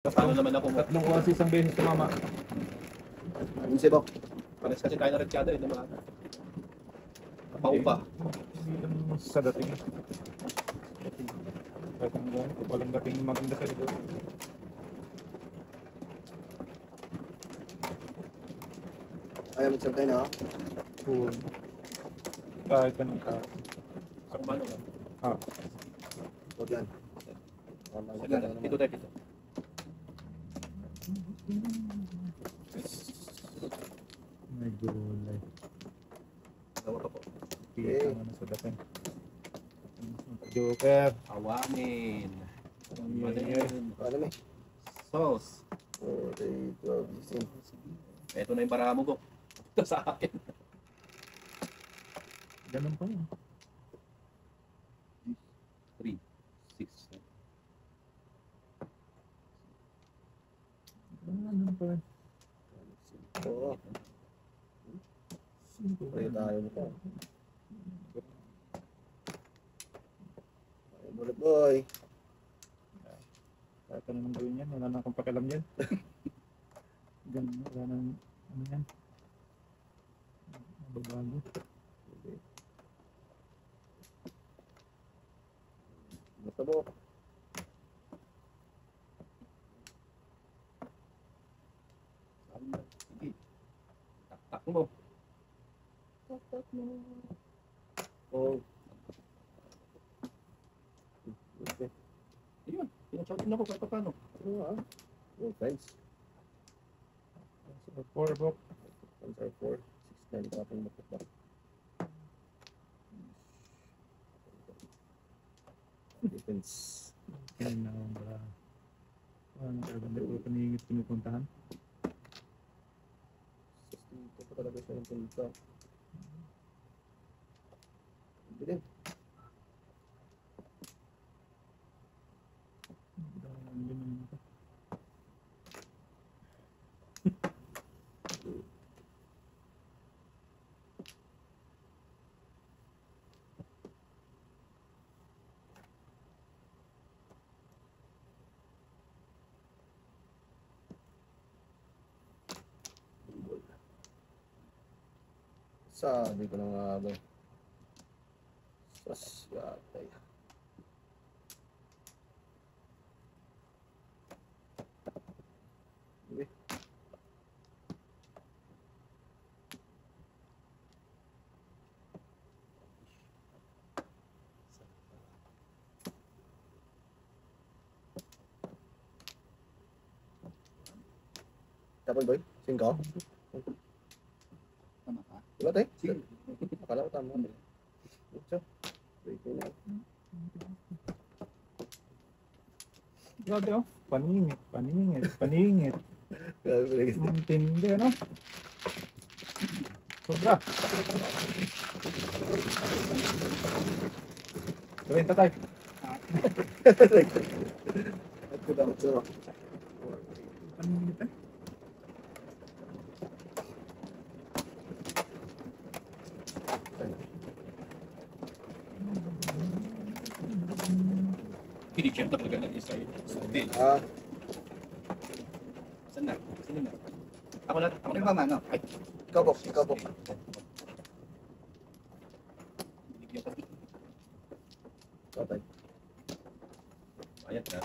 Paano naman ako? Tatlong oras isang beses tumama. Yung sibok. Pares kasi tayo na rin kado eh. Paupa. Hindi lang sa dating. Kahit ang gano'n, walang dating maganda sa ito. Ayaw magsabay na. Cool. Kahit anong ka. Ako ba naman? Ah, Huwag yan. Dito tayo dito. may gulay. Dawa pa po. Kita mo na sa dating. Joker. Awamin. Paano may? Sauce. 4, 8, 12, 16. Ito na yung baramo ko. Ito sa akin. Ganun pa yun. 3, 6, 7. Ganun pa yun. Oo. Pwede tayo mo pa. Ay, bullet boy. Kahit ano nang gawin yan, wala na akong pakialam yan. Ganun, wala nang ano yan. Babago. Basta mo. Sige. Tak mo. Tak mo. Oh. Okay. Ayun. Pinachoutin na ko kahit paano. Ano ah? Oh, thanks. 4 book. 1, 4, 6, 9. Kapag makita. Defense. Yan na ang parang gaganda ko paningit pinupuntahan. Ito pa talaga siya ng punta. Hindi din. Sabi ko na nga ba. Sasyatay. Okay. Tapos boy, singko. Tama ka? Wala tayo. Sige. Akala ko tama. Ito. Wait na. Grabe oh. Paningit, paningit, paningit. Intindi ano? Sobra. Gawin tatay. At ko daw ito. Paningit eh. Hindi siya talaga ng isa. Hindi. Ah, Saan na? Sino na? Ako na mamano. Ay. ikaw po, ikaw po. Binigyan ka. Patay. Ayan na.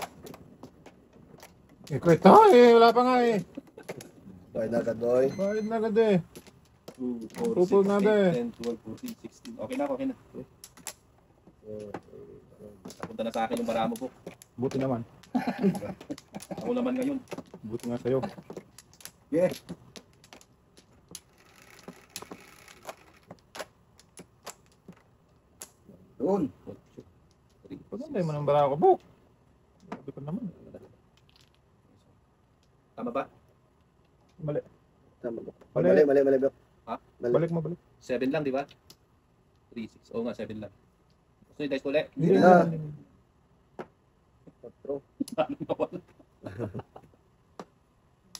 Kwenta eh, wala pa nga eh. Bye na agad boy. Bakit na agad eh? 2, 4, Pupul 6, na 8, 10, 12, 14, 16. Okay na, okay na. Napunta na sa akin yung baramo ko. Buti naman. Ako naman ngayon. Buti nga sa'yo. Yeah. Doon. Paganda mo ng barako, buk. Sabi ko naman. Tama ba? Mali. Tama ba? Mali. Mali. Ha? Mali. Balik mo, balik. 7 lang, di ba? 3, 6. Oo nga, 7 lang. Gusto nyo dice ko ulit? Hindi na. 4. Ano naman?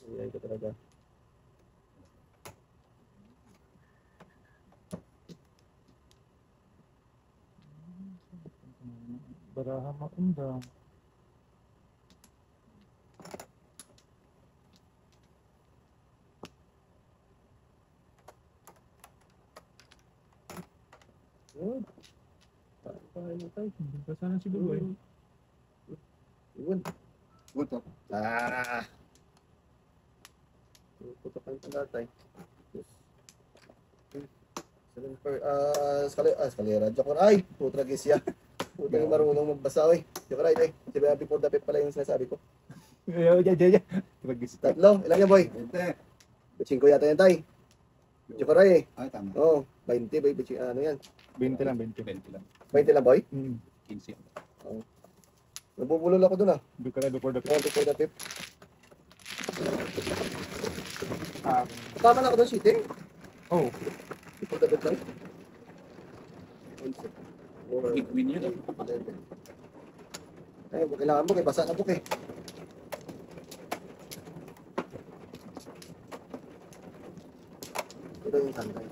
Ayan ko talaga. Baraha maundang. Yun. Tayo na tayo. Hindi pa sana si Buboy. Yun. Good to. Putokan pa natin. Escalera. Joker. Ay! Putra gisya. Putra yung marunong magbasa. Oy. Joker ay. Si before the pep pala yung sinasabi ko. Yeah. Tatlo. Ilan yan, boy? 5 yata yan, tay. Joker ay. Ay, tama. Oo. 20, boy. Ano yan? 20 lang, 20. 20 lang. 20 lang, boy? 15. Nabubulol ako dun, ah. Before the Oh, before the pep. Tama na ako dun, shooting. Oh, Before the pep lang. Big win yun. Ay, kailangan mo, basa na book eh. Ito yung santay.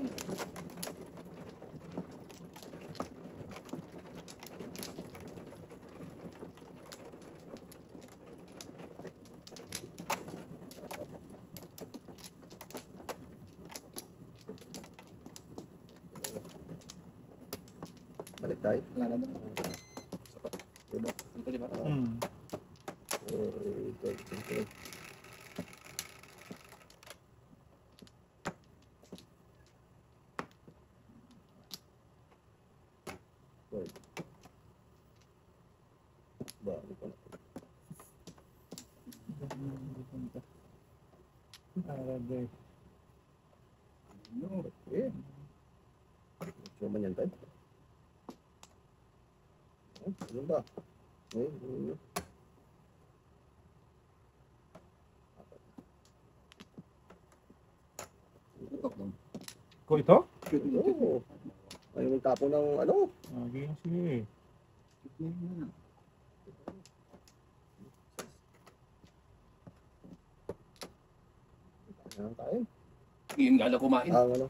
Balik tayo. Wala na doon. Diba? Ito, diba? Ito. Balik ko na. Eh. Cuma yan tayo. Ano ba? Ano? ko ito? Oo. Ayaw magtapon ng ano? Sige. Ayan tayo. Iyon nga lang kumain. Ang ano?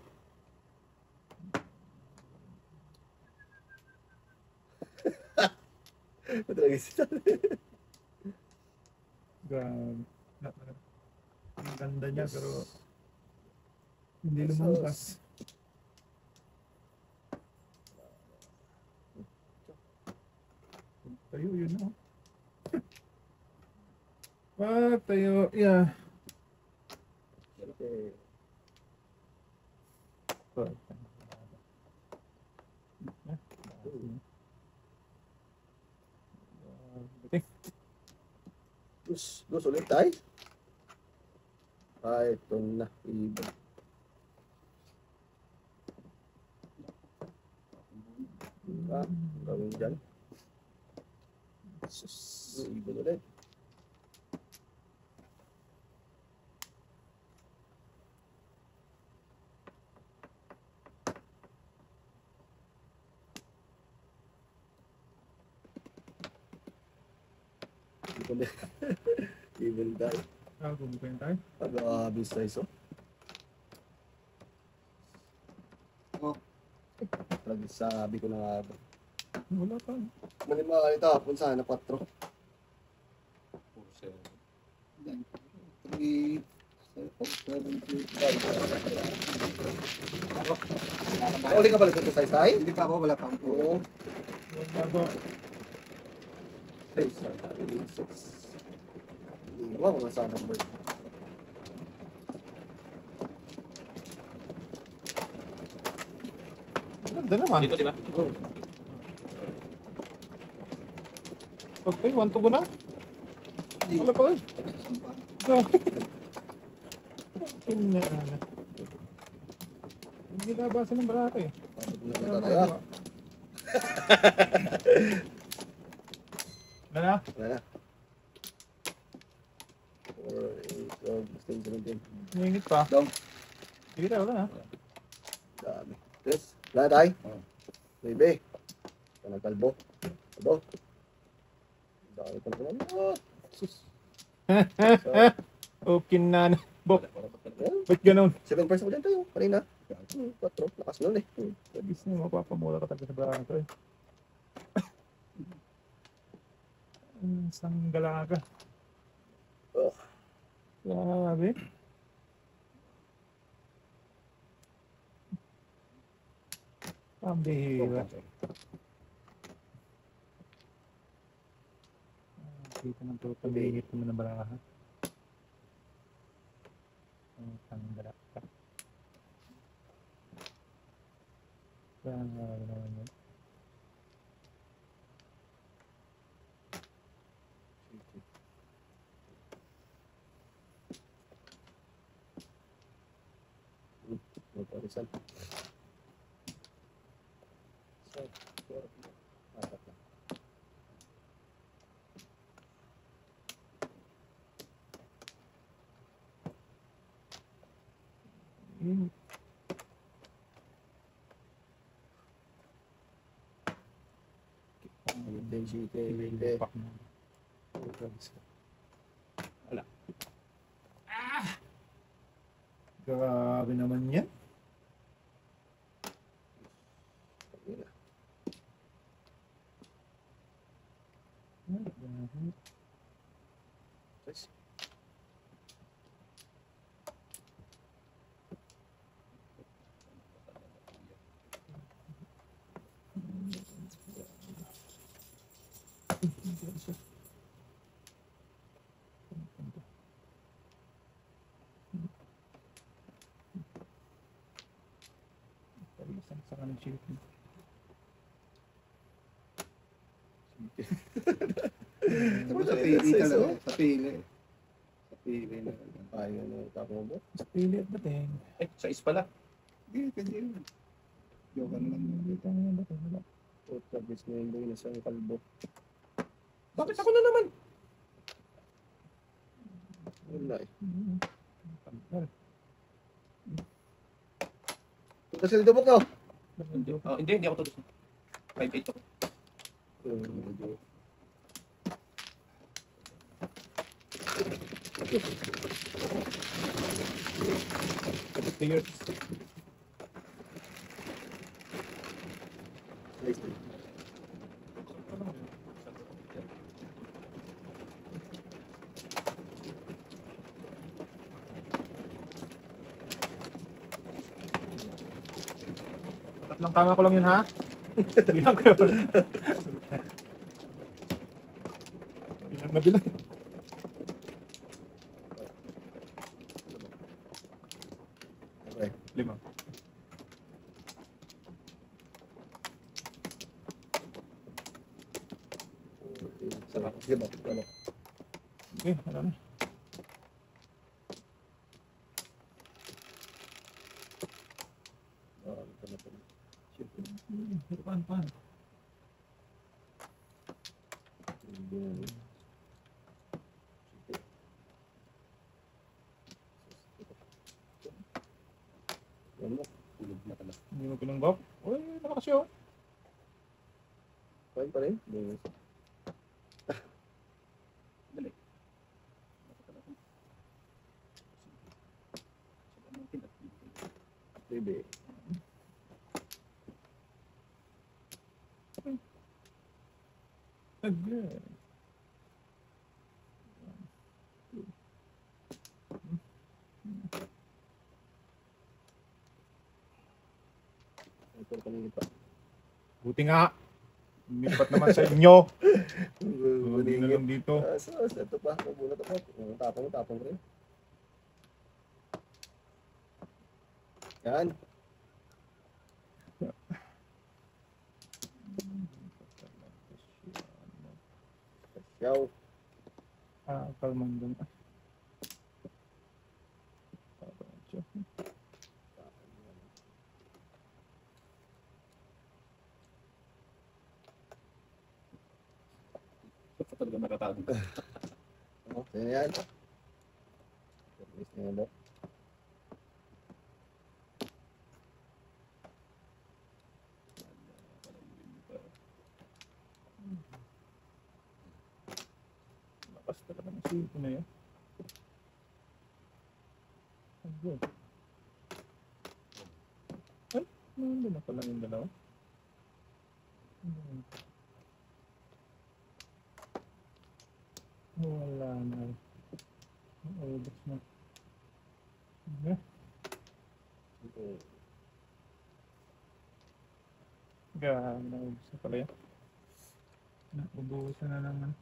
Madragis siya. Grabe. Ang ganda niya pero hindi lumabas. Tayo yun na. Tayo. Yeah. Okay. Dos ulit tayo. Ito na. Iba. Gawin dyan. Iba ulit. Even tayo. Gumupain tayo. Pag-aabis tayo so. Sabi ko na nga ba. Wala pa. Malima ito, hapon sana 4. 4, 7. 3, 7, 8, 9. Uli ka pala dito sa isay? Hindi pa ako, wala pa ako. Oo. Wala pa. 6, 6. Hindi ko mga sa number. Ganda naman. Dito, di ba? Pag tayo, 1 to go na. Wala pa rin. Hindi labasan ng barata eh. Wala na? Wala na. 4, 8, 12, 16, 17. Ningit pa. Dong. Sige tayo, wala na. Dami. Tres. Wala tayo. Oo. Baby. Kalbo. Kalbo. Dami pa naman. Sus. Okay na. Bok, Wala pa. ba't ganun? 7% ko dyan tayo. Kanina. 4. Lakas nun eh. Sabis na mapapamula ka talaga sa barata to eh. Isang galaga. Oh. Grabe. Pambihira. Kita ng total minute mo na baraha. Ang tangga ka. Saan naman yun? Rizal. So, apat na. Yun. Intensity. Pak na. Wala. Grabe naman yan. Yes. Isang sa kanang shield. Sa pili talaga. Sa pili. Sa pili na. Ayaw na tapos mo. Sa pili at bating. Sa is pala. Hindi, pwede yun. Joke na lang. Dito na yung bating. Wala. Ultra beast na yung isang kalbo. Bakit ako na naman? Wala eh. Tagal. Punta sila dabok na. Hindi ako tutos. 5-8 ako. Medyo. Figures. Nice. Tatlong tama ko lang yun, ha? Bilang ko yun. Bilang na bilang. Okay. 5. Sige ba? Ano? Okay, ano na. Ito na po. Paan. Ano? Tulog na pala. Hindi mo pinanggap. Uy, malakas yun. Fine pa rin? Dali. Baby. Again. Ito kanina pa. Buti nga. Lumipat naman sa inyo. Hindi na lang dito. So, ito pa. Mabunot ako. Tapong rin. Yan. Yaw. Kalman doon. Ito talaga nakatago. Okay na yan. Please na yan, Dok. Lakas talaga ng sipo na yan. Good. Ay, nandun na pala yung dalawa. Wala na. Naubos na. Okay. Gusto pala yan. Ubusan na ng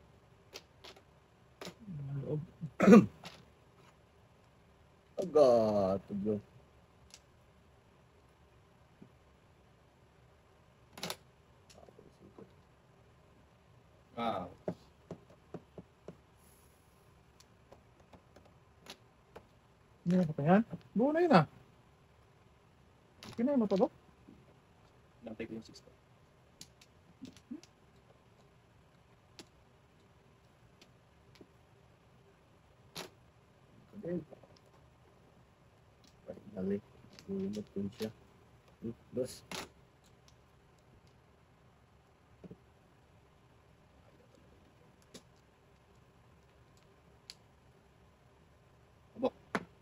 loob. Agad, bro. Wow. Hindi na pa yan. Buo na yun ah. Kinain mo pa ba? Nantay ko yung 6 ko. Dali. Gulot din siya. Dos.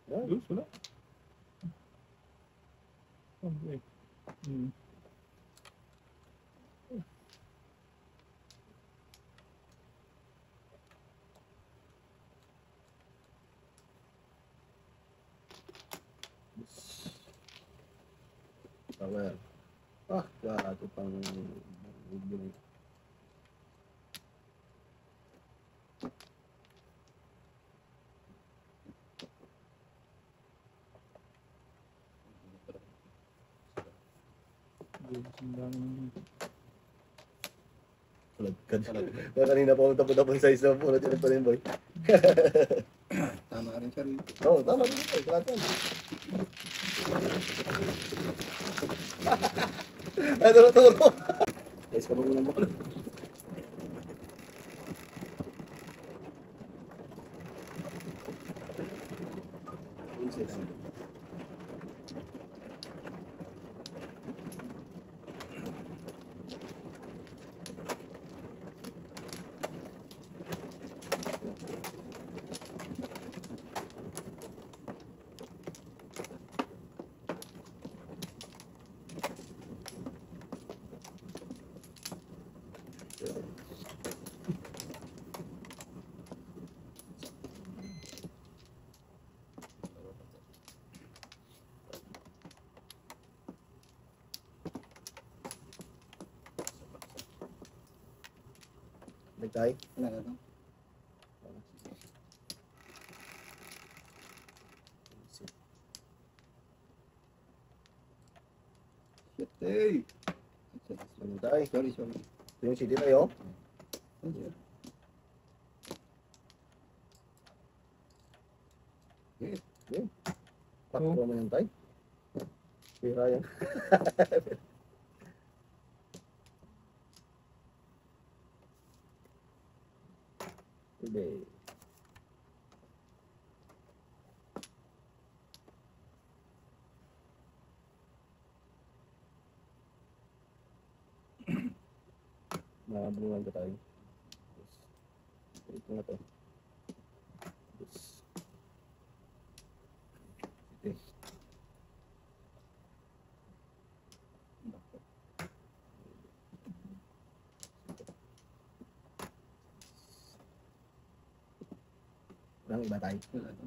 Yan. Dos, wala. Okay. Power. Ah, gato pang yung Dos, ang dami ng kalagkad. Kaya kanina pa tapos size na puro dyan pa rin, boy. Tama rin siya rin. Oo, tama rin ito. Kalagkad. Ay, turo. Guys, ka ba muna mo? Nagtay? Wala na to. Shit, hey! Nagtay. Sorry, sorry. Yung CD tayo. Patro mo yung tay. Pira yan. Hindi. Nakabulungan ka tayo. Ito na to. Ito. Walang iba tayo. Wala to.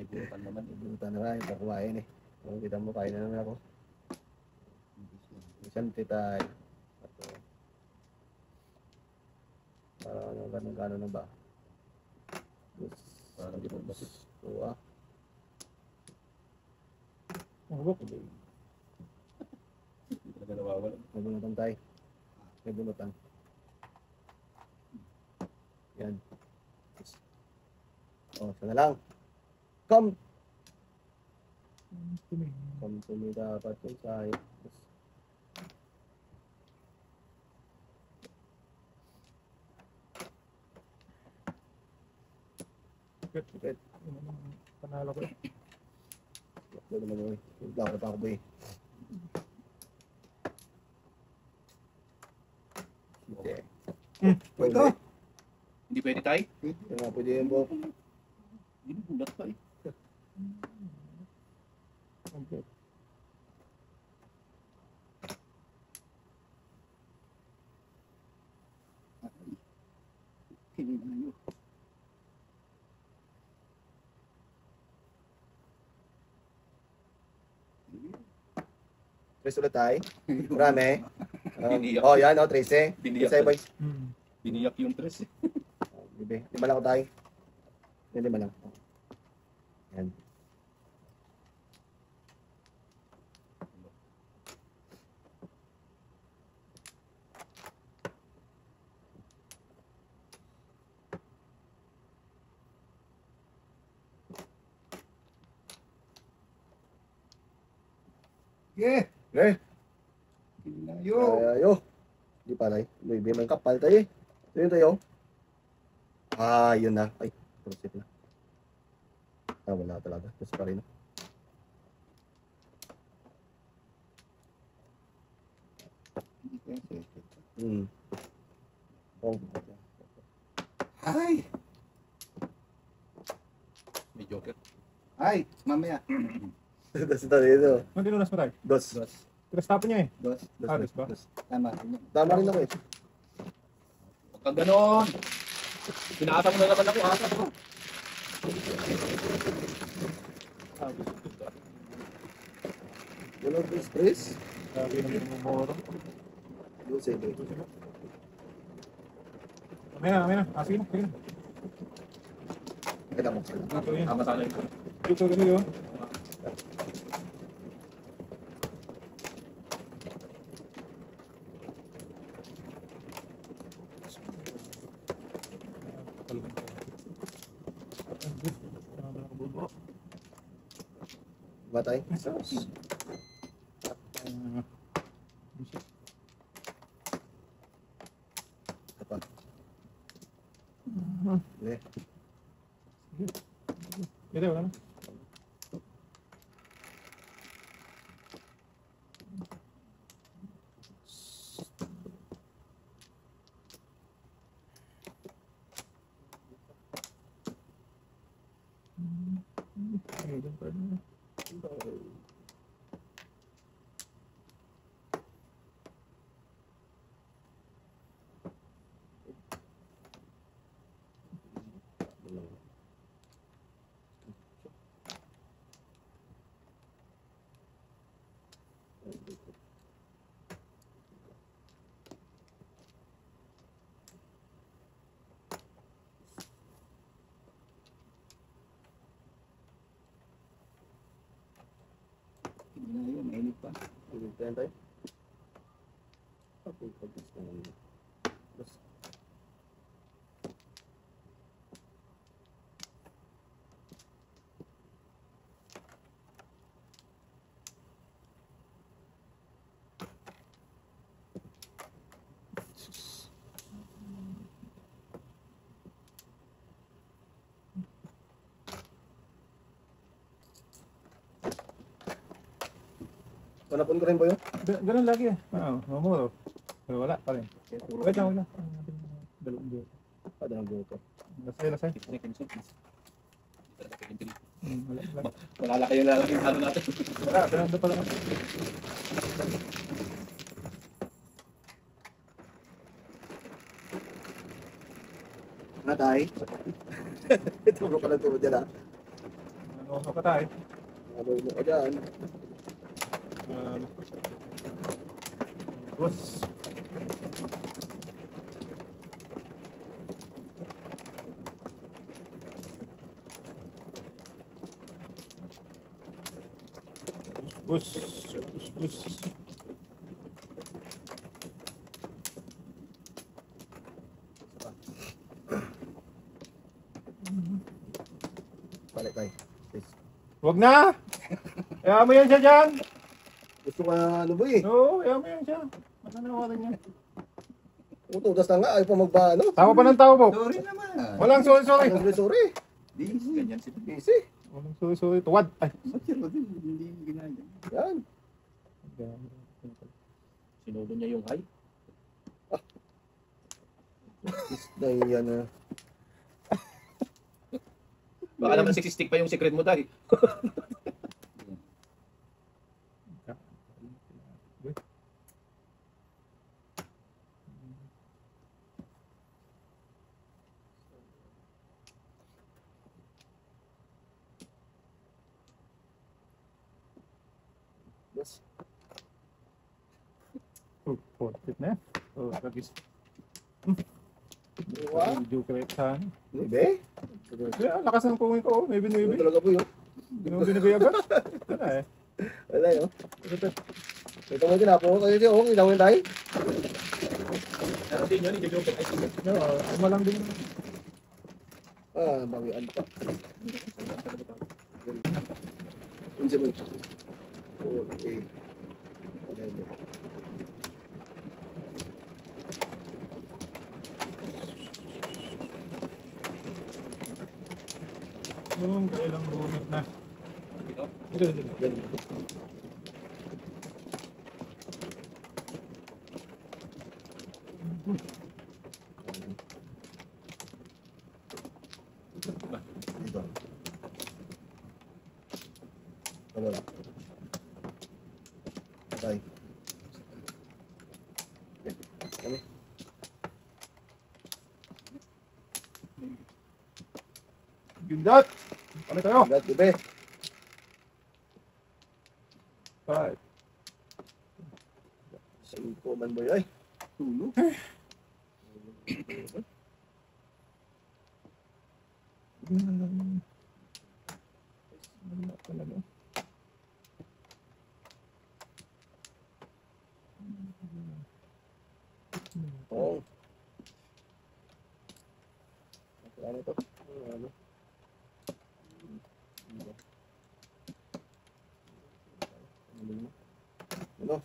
May burutan naman. Buta na lang, pakuhain eh. Kung kita mo, kain na naman ako. Isang titay. Ito. Para gano'n na ba? Parang di mo ba? Tuwa. Mabok. Hindi talaga nawawala. May bunutan tayo. May bunutan. Yan. O, sana lang. Come to me dapat yung tayo. Bakit? Panalo ko. Wala naman yun. Yung plako pa ako ba eh. Hindi. Ito! Hindi pwede tayo? Yung nga pwede yun, Bo. Hindi bulat pa eh. Okay. Kinilayo. Tres ulit tayo. Marami. Biniyak. Oh, yan, oh, 13. Biniyak. 13, boy. Biniyak yung tres. Bibi. Lima lang ko tayo. Lima lang. Yan. Yeah. Okay. Kinayo. Ayo. Di pala eh. May bimang kapal tayo eh. Ito yun tayo. Ah, yun na. Ay, proceed na. Ah, wala talaga. Tapos pa rin. Hmm. Oh. Ay! May joker. Ay! Mamaya. Tapos ito dito. Ano dinunas mo tayo? Dos. Dos. Pinastapon niya eh. Dos. Alis ba? Dos. Tama. Tama rin ako eh. Huwag kang ganon. Pinaasa mo na naman ako. Asa ko. Yun ang stress. Sabi ng mumuro. Yun sa ito. May na. Sige na. Kita mo. Ito yun. Tama sana yun. Ito yun. Batay. Apa? Hindi. Ito, wala na. Kinayo. Mainit pa. Pintayan tayo. Okay, focus na lang. Bas. Hanapon ko rin po yun. Ganun lagi eh. Oo, mamuro. Pero wala pa rin. Wait lang. Dalawang dito. Ada ng buko. Lasay. Wala. Wala kayo na lang yung ano natin. Wala, ganun pala. Natay. Turo ka lang turo dyan ha. Ano ka tayo? Ano mo ka dyan. Boss. Bus. Balik tayo. Please. Wag na! Kaya mo yan siya dyan! Gusto ka ano ba eh. Oo, kaya mo yan siya. Mananawagan niya. Utudas na nga. Ayaw pa magbaano. Tama pa ng tao mo. Sorry naman. Walang sorry. Sorry. Di. Ganyan si Busy. Walang sorry. Tuwad. Ay. Ba't sir, wag yun? Hindi ginagawa. Yan. Sinulo niya yung high. Yan na. Baka naman 6 stick pa yung secret mo tayo. Yes. Portrait na yan. Oh, lagis. Wow. Video correct sa ano. Nuibe? Kaya, lakas ng pungin ko. Maybe Ano maybe. talaga po yun? Hindi mo binigay agad. Wala eh. Wala yun. Ito mo tinapo ko kayo siya. Okay, gawin tayo. Pero din yun, i-joke ay No, malang din. Ah, bawian pa. Unsa mo? Okay. Yung kailang bunot na. ito. Ito. Dito. Wala. Tay. Kami. Gindot! Ano tayo? Gat ube. 5. 5 man boy ay. Tulog. Wala talaga. Oo. Ano to? Ano? Ano?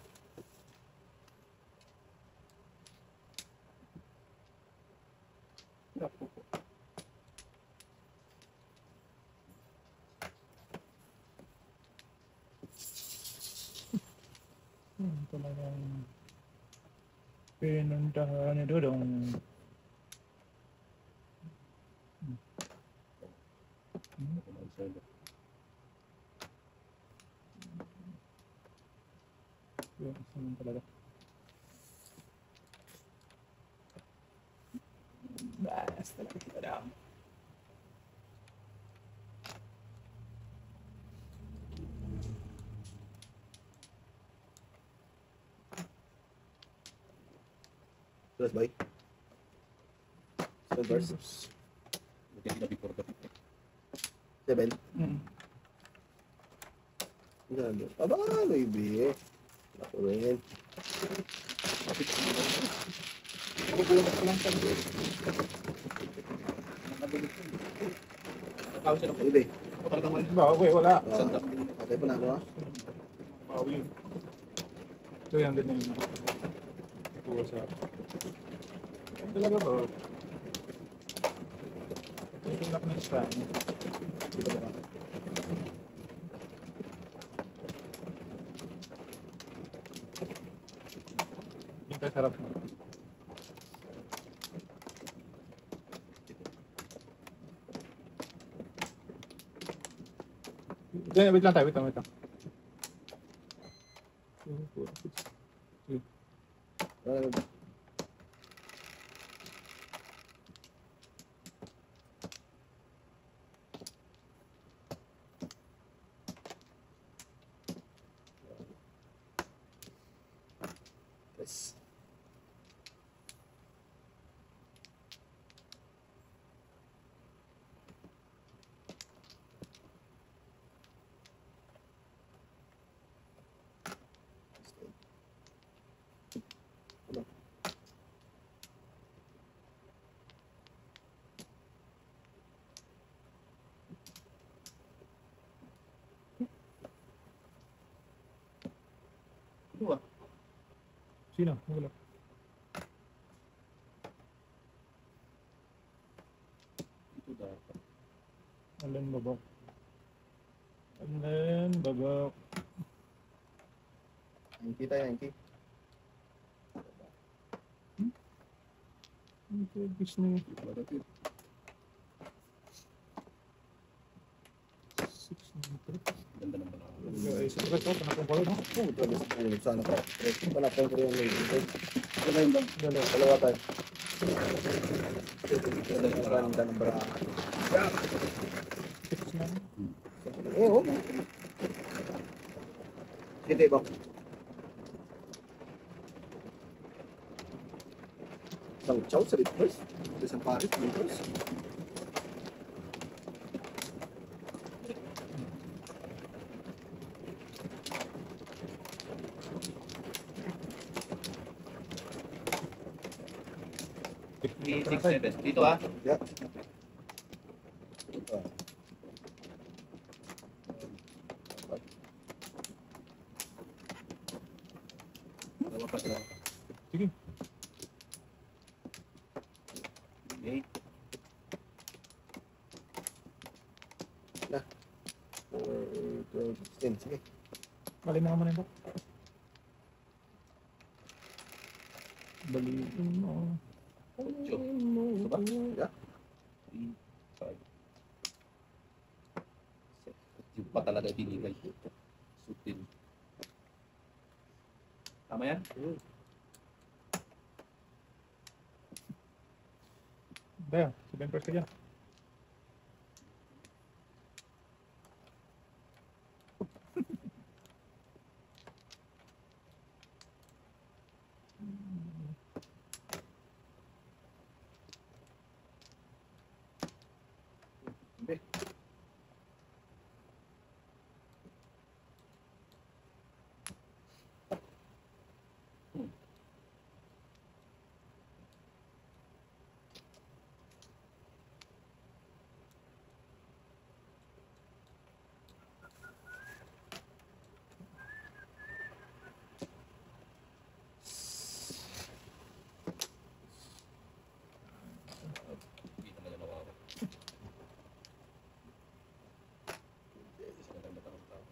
Talagang pinuntahan ni Dodong. Yun, saan talaga. Basta lang kita daw. Plus boy. Silvers. Buti sila before the 7. Mm. Gano. Aba, baby. Ako rin. Tawag sila. Baby. O talagang wala. Bawi, wala. Sanda. Patay pa na ako ha. Bawi. Ito yan din yung kuha sa... Talaga ba? Ito lang ng stand. Dito ba? Yung kasarap mo. Wait lang tayo, wait lang. 2, 4, 6. Ano? Yes. Ito ah. Sino? Wala. Ito dapat. Alin babak? Alin babak? Yankee tayo, Yankee. Ito Disney. Bakit? 6. Ganda ng bala. Guys, ito ito. Panapong pala, no? Oh, tapos tulog sana pa. Panapon ko rin yung lady. Wala yung bang. Dalawa. Dalawa tayo. Ganda ng bala. Ganda ng bra. 6 na. Eh, oh. Hindi ba? Isang chow sa litres. Isang parit, litros. Three, six, seven. Dito ah. Yeah. Dalawa pa sila. Sige. Okay. 12, 16. Sige. Bali mo naman ito. Baliin mo. Ocho. Ito ba? Yeah. 3, 5. Yung pa talaga binigay. Sutil. Tama yan? Daya, 7 first ka dyan. Hindi talaga nawawa. Maganda pa ng tao.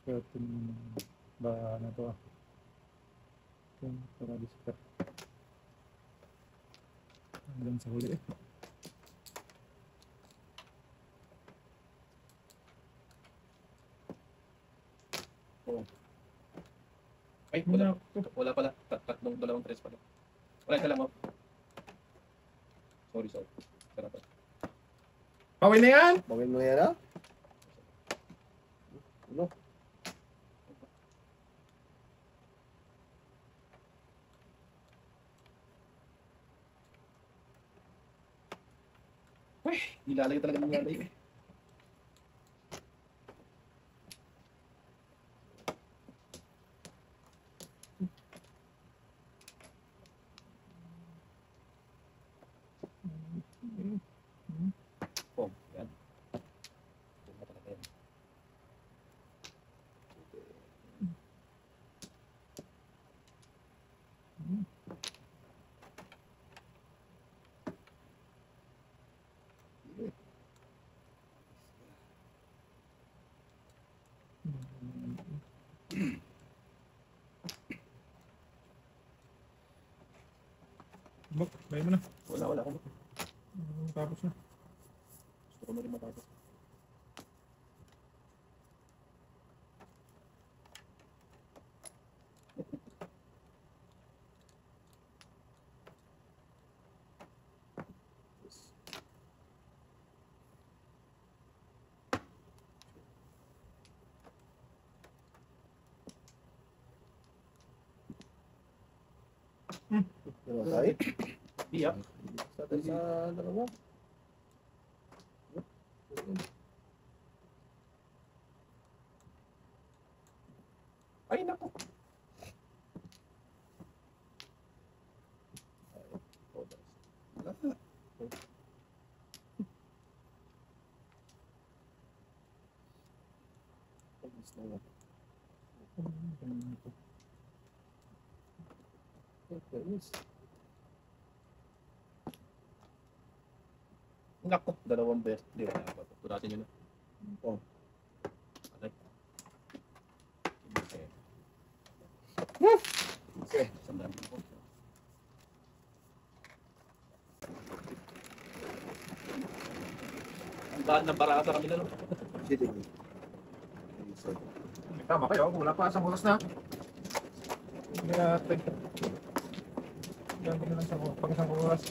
Swerte mo ba na to ah. Yung para disper. Hanggang sa huli eh. Ay, wala. Wala pala. Tatlong, dalawang tres pala. Wala ka lang oh. Sorry. Sarap pa. Pawin na yan! Bawin mo yan, ha? Ano? Nilalagay talaga ng nanay eh. Oh, yan. Ito na talaga yan. Bak, bayo mo na. Wala akong Tapos na. gusto ko na rin matapos. Dalawa tayo? Biyak. Sa atin sa dalawa. Ay, naku. Naku, dalawang best. Di wala pa. Tulatin nyo na. Oh. Okay. Okay. Sandaan po. Ang daan ng barata kami na, no? Sige. Tama kayo, wala pa, isang oras na. Kaya, yan ko na lang sa pag isang oras.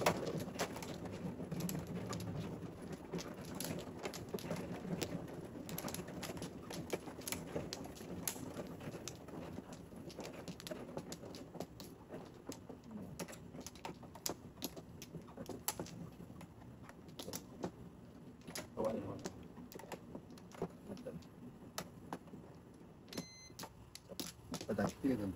Gawa na naman. Patay. Sige doon.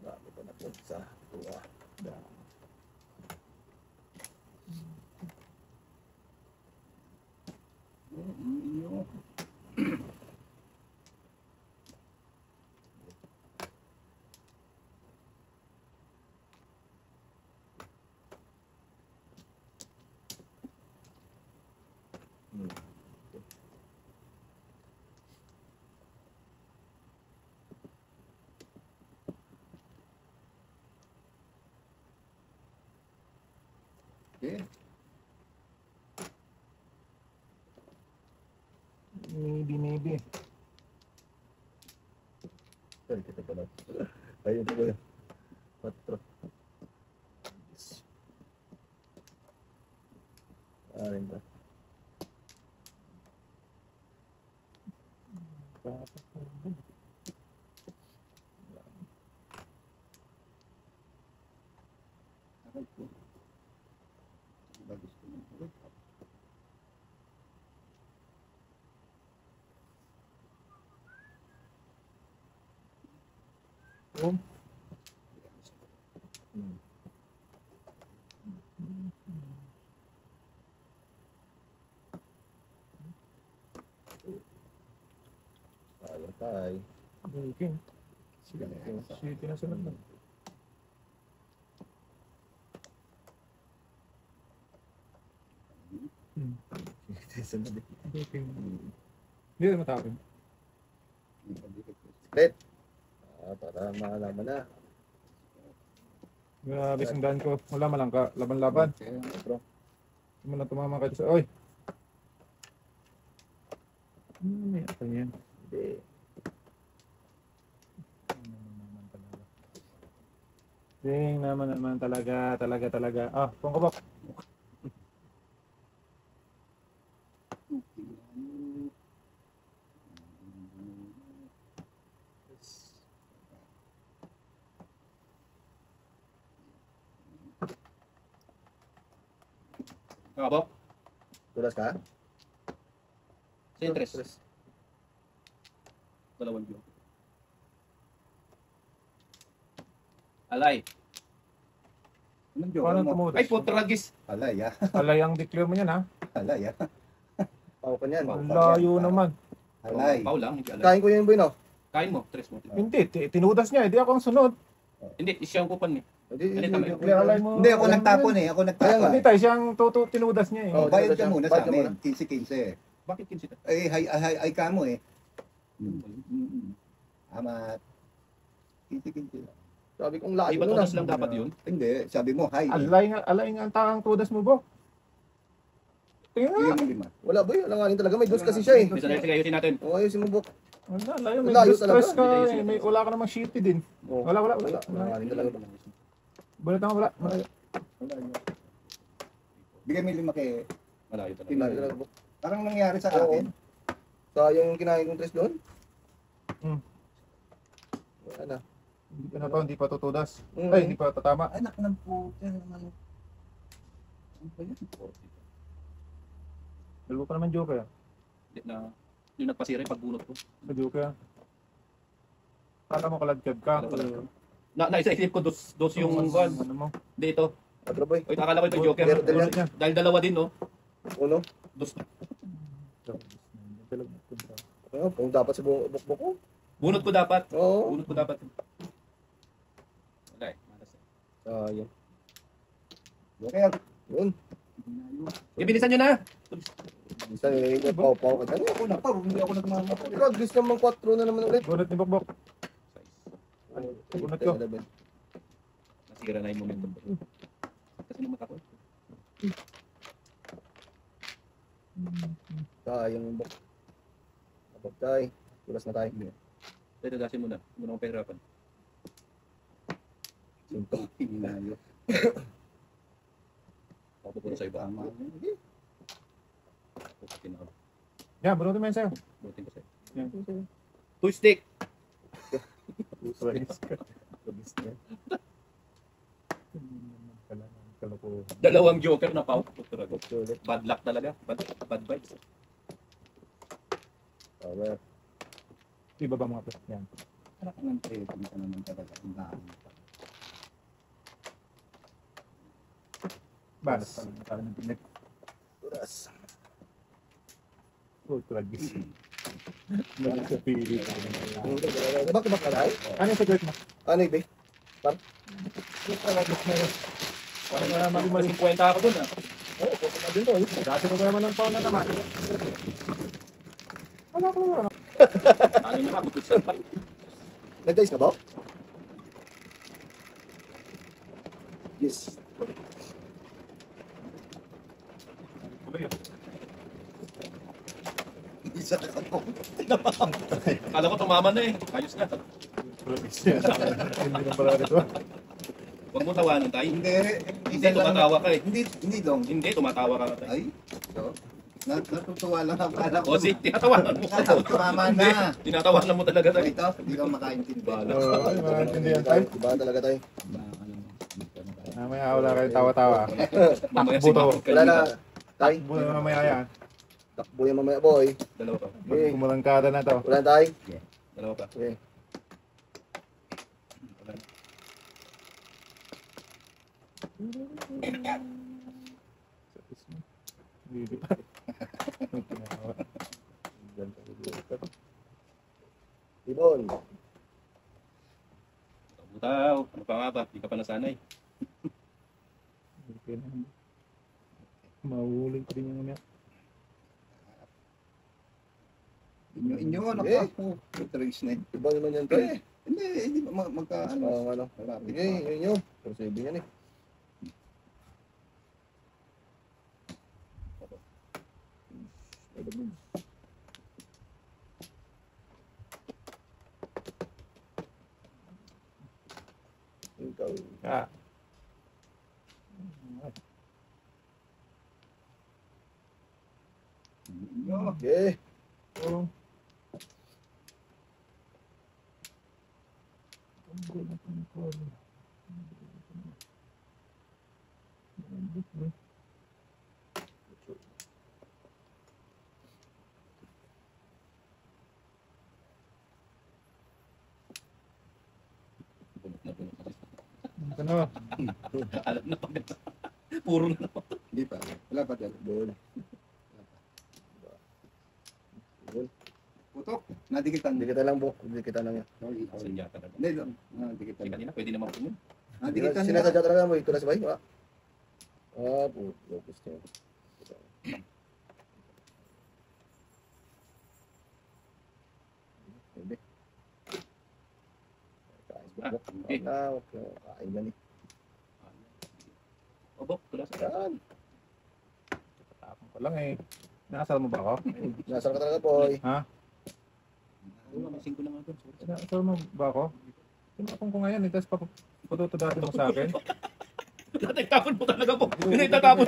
Dami ko na po sa tuwa. Okay. Maybe. Sorry, kita pala. Ayun ito ko yun. 4. Rin ba? Aray ko. Diba gusto mo? Wait. Oh, Hmm. Ayun tayo. okay. Sige, sige, nasunod na. Sunod eh. Okay. Hindi na matapin. Split. Para malaman na. Grabe sandaan ko. Wala malangka. Laban-laban. Bro. Hindi mo na tumama kayo sa... Oy! May apa yan? Hindi. Ding naman talaga. Ah, pangkabak. Kakabok? Tulas ka? Sa interest. Dalawang view. Alay. Anong Paano joke mo? tumudas? Ay, putragis. Alay ah. Alay ang declare mo yan ha. Alay ah. Pao ka niyan. Ang layo naman. Alay. Pau lang, hindi alay. Kain ko yun, boy, no? Kain mo, tres mo. Hindi, tinudas niya. Hindi ako ang sunod. Hindi, isya ang kupan eh. Hindi, Declare alay mo. Hindi, ako nagtapon eh. Ako nagtapon. Hindi tayo siyang tinudas niya eh. Oh, Bayad ka siya. muna Bayad sa ka muna. amin. 15-15. Bakit kinsita? Eh, hay ka mo eh. Ama. 15-15 lang. Sabi kong layo Iba mo na. tonos lang dapat yun. Hindi, sabi mo, hi. Alay nga ang tangang tudas mo, bro. Tingnan Sige nga. mo, lima. Wala, boy. Wala nga rin talaga. May dos kasi siya eh. Bisa na sige, ayusin natin. O, ayusin mo, Bok. Wala, layo. May Layo stress talaga. ka. May, wala ka namang shitty din. Oh. Wala. Wala nga rin talaga. Bulat nga, wala. Malayo. Bigay mo yung lima kay... Malayo talaga. Wala rin talaga, Bok. Parang nangyari sa Oo. akin. Sayang yung kinain kong tres doon. Hmm. Wala na. Hindi pa tutudas. Mm. Ay, hindi pa tatama. Anak ng puta naman. Ano ba yan? Dalawa pa naman joker. Hindi na, yung nagpasira yung pagbunot ko. Sa joker. Kala mo kaladkad ka. Naisa-isip ko, dos yung one. Ano mo? Dito. Adro, boy. Oy, akala ko ito joker. Pero dala. Bulat niya. Dahil dalawa din, no? Uno. Dos. Oh, kung dapat sa bukbok ko. Bunot ko dapat. Oo. Bunot ko dapat. Wala eh. Malas eh. Sayang. Okay. Yun. Ibilisan nyo na! Minsan eh, pao-pao ka dyan. Ako na pa, hindi ako nagmamako. Progress naman 4 na naman ulit. Bulat ni Bokbok. Bunot ko. Nasira na yung momentum. Kasi naman ako. Sayang bok. Abog tayo. Tulas na tayo. Tayo, dadasin mo na. Muna akong pahirapan. Cinco. Hinayo. Ako pupunta sa iba. Tama. Puputin ako. Yan, bunutin mo yan sa'yo. Butin ko sa'yo. Yan. Two stick! Surprise ka. Surprise ka. Kalokohan. Dalawang joker na pau. Talaga. Ulit. Bad luck talaga. Bad vibes. Power. Iba ba mga pet? Yan. Parang ang tayo. Kung ka naman talaga. Ang dami. Bas. Tulas. Oh, tragis. Mali sa pili. Tabak ka tayo? Ano yung secret mo? Ano ibe? Tragis na yun. Parang mali-mali. 50 ako dun ah. Oo, puso na din to. Dati ko naman ng pauna naman. Wala ko naman. Ano yung makabukod sa pa? Nag-dice ka ba? Yes. Isa na ako. Kala ko tumama na eh. Ayos na. Tragis yan. Hindi na pala rito. Huwag mo tawanan tayo. Hindi. Hindi, tumatawa ka eh. Hindi dong. Hindi, tumatawa ka tayo. Ay. So, natutuwa lang ang kala ko. O si, tinatawanan mo. Tumama na. Tinatawanan mo talaga tayo. Ito, hindi ka makaintindi. Oo, ay, maintindihan tayo. Iba talaga tayo. Mamaya wala kayong tawa-tawa. Mamaya si Buto. Mark. Wala na. Tay. Buto na mamaya yan. Takbo yan mamaya, boy. Dalawa pa. Okay. Kumulangkada na to. Wala na tayo. Dalawa pa. Okay. Hindi pa. Tinawa. Ibon. Butaw. Ano pa nga ba? Di ka pa nasanay. Okay na. Mahulog ko din yung umiyak. Inyo, Eh. nakapo. Trace na yun. Iba naman yan, tay. Hindi magka, ano. Ano? Sige, yun yun. Pero sa ibig yan eh. Ikaw. Ah. Inyo. Okay. Oh. Bunot na bunot. Ano? Alam na pag puro na naman. Hindi pa. Wala pa dyan. Doon. Doon. Putok. Nadikitan. Hindi kita lang, Bok. Hindi kita lang yan. Sanya talaga. Hindi lang. Nadikitan. Kasi kanina pwede naman pumun. Nadikitan na. Sinasadya talaga mo. Ito na sabay. Puto. Gusto niya. Hindi. Kain, Bok. Okay. Kain yan eh. O Bok, tulas ka. Yan. Tapang ko lang eh. Nakasal mo ba ako? Nasaan ka talaga, boy. Oo, missing ko lang ako. Nakasal mo ba ako? Tinapong ko ngayon eh. Tapos patutudatin mo sa akin. Tatagtapon mo talaga po. Hindi tatapon.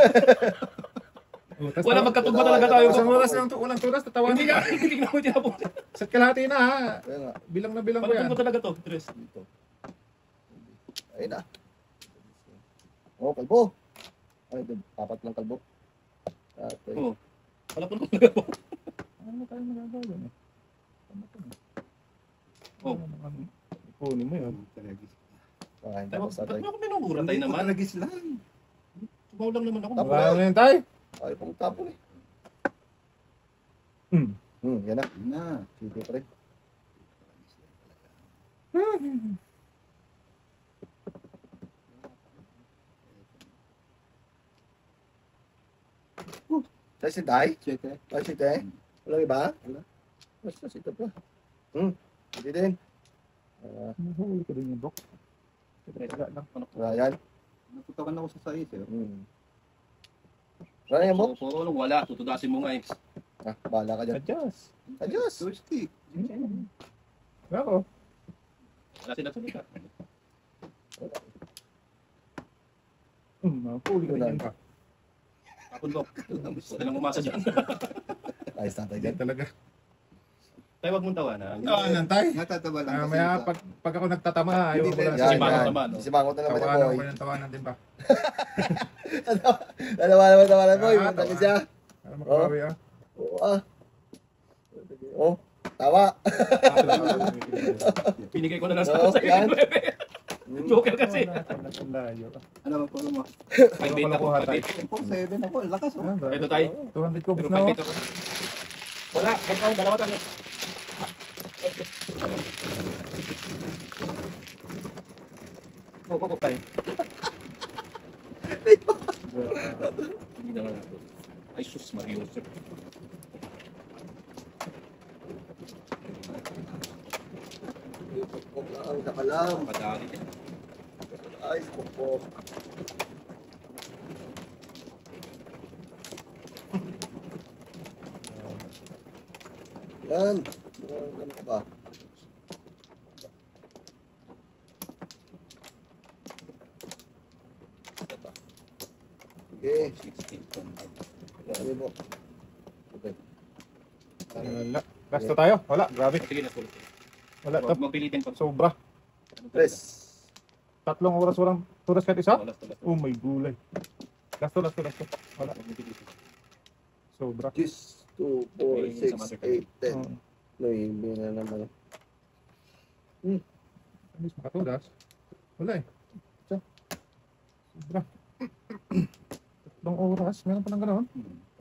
Tapos Wala magkatugma talaga tayo. Isang oras lang walang tulas, tatawanan Hindi ka. ka, hindi na mo tinapon. Sa kalahati na ha. Kaya nga. Bilang na bilang ko yan. Pagkatugma talaga to. Tres. Dito. Ayun na. Oh, kalbo. Ay, papat lang kalbo. Okay. Oo. Wala po talaga po. Ano tayo magagawa dun eh? Ano to? Oh. Kunin mo yun. Kain Tayo, tayo sa ba't tayo. mo ako minumura tayo naman? Tragis lang. Sumaw lang naman ako. Tapos. Wala na yun tayo. Ay, pang tapon eh. Hmm. Yan na. Na. Sige pa rin. Sa si Tay? Siyete. Ay, si Tay? Walang iba? Wala. Basta si Tay pa. Hindi din. Nahuli ko din yung book. Wala lang. Yan. Natutukan ako sa sais eh. Ano yan mo? Puro nung wala, tutudasin mo nga eh. Ah, bahala ka dyan. Adjust. Adios. Joystick. Ako. Wala sila salita. Napuli ka dyan pa. Tapon ko. Huwag lang umasa dyan. Ayos tatay Yan dyan. talaga. Tayo wag mong tawanan. Oo, nantay. Natatawa lang kasi Maya, ito. pag ako nagtatama, ayaw ko lang. Yan, Yan, si Mangot yan. naman, no? Si Mangot na naman Tawanan boy. ko yan, tawanan din ba? Tawanan boy. Ah, Punta ka siya. Para makabawi ah. Oo ah. Oh, tawa. Pinigay ko na lang Oo, sa yan. Joker kasi. Layo. Ano ba po mo? 5-8 ako. 4-7 ako. Lakas oh. Ito tayo. 200 ko Pero na 5-8 ako. Wala, ikaw, dalawa tayo. Go, tayo. Hindi naman ako. Ay, sus, Mario. Pukpok lang, nakalam. Madali din. Ayos, pukpok. Yan. Ano ka ba? Sige. Ano mo? Okay. Wala. Gasto tayo? Wala, grabe. Sige na, sulit. Wala to. Huwag magpilitin pa. Sobra. Press. 3 oras walang turas kahit isa? Wala, wala. Oh my gulay. Gasto. Wala. Huwag magpilitin. Sobra. 6, 2, 4, 6, 8, 10. Oh. Maybe na naman. Alis makatulas. Wala eh. Isa. Sobra. 3 oras. Meron pa ng gano'n.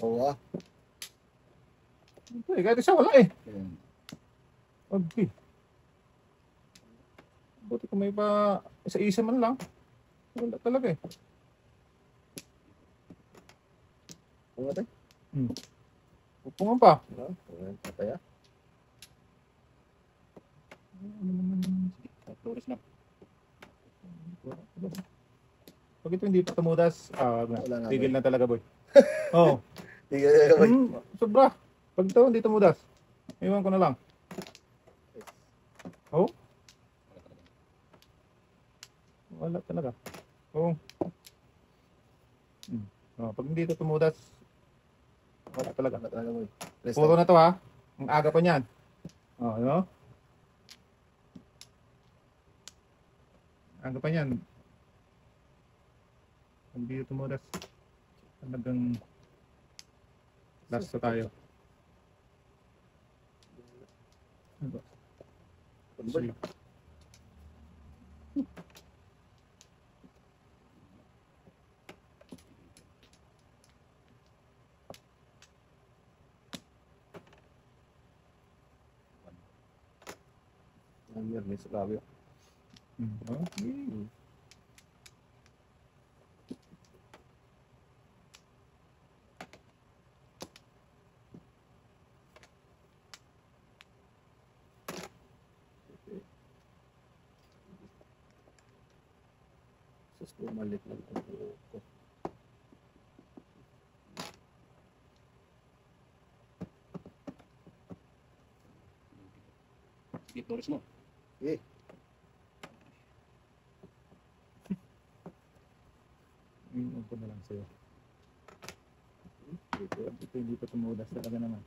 Oo ah. Ito eh. Kahit isa wala eh. Okay. Buti kung may pa isa-isa man lang. Wala talaga eh. Kung natin? Upungan pa. Patay ah. Ano naman? Flores na. Pag ito hindi pa tumudas, Wala na, tigil na talaga boy. Oo. Tigil na boy. Sobra. Pag ito hindi tumudas, iwan ko na lang. Oh? Wala talaga. Oo. Pag hindi ito tumudas, wala talaga. Wala talaga boy. Press Puro na to ha. Ang aga pa niyan. Oh, ano? Aga pa niyan. Pag hindi ito tumudas, talagang last na tayo. Ano ba? Boy. Ang mirnis, grabe. Okay. Sus, bumalik lang ang buhok ko. Sige, Flores mo. Sige. Iwan ko na lang sa'yo. Ito hindi pa tumudas talaga naman.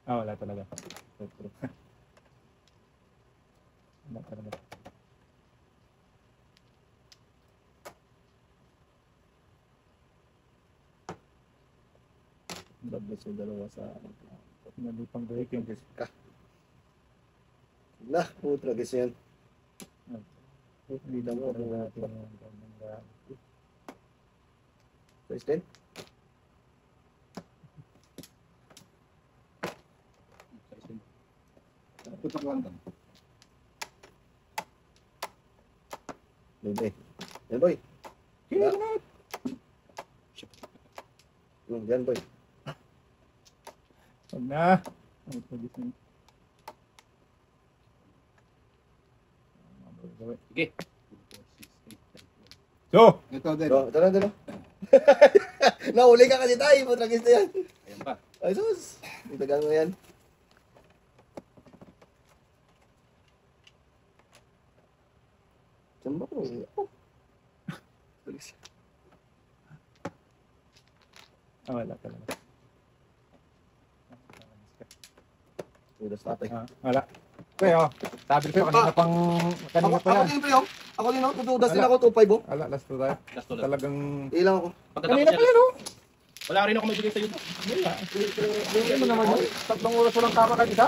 Wala talaga. Wala talaga. God bless yung dalawa sa Nalipang breaking. ka. Na, putra guys yan. Hindi mo rin natin yung Press 10. Putok lang to. Boy. Yan boy. Kaya Yan boy. Huwag na. Sige. So, Ito din. Ito na. Nahuli ka kasi tayo, putragis na yan. Ayan pa. Ay, sus. Itagang mo yan. Saan ba ko? Oh. Wala talaga. Udas tatay. Wala. Kaya, sabi ko kanina pang... Kanina pa yan. Ako din pa yun. Ako din ako. Tutudas din ako. 2.5 oh. Wala, last to tayo. Last to lang. Talagang... Ilang ako. Pagkatapos Kanina pa niya, yan, oh. wala rin ako may bigay sa'yo. Wala. Hindi mo naman yun. 3 oras walang tama ka isa.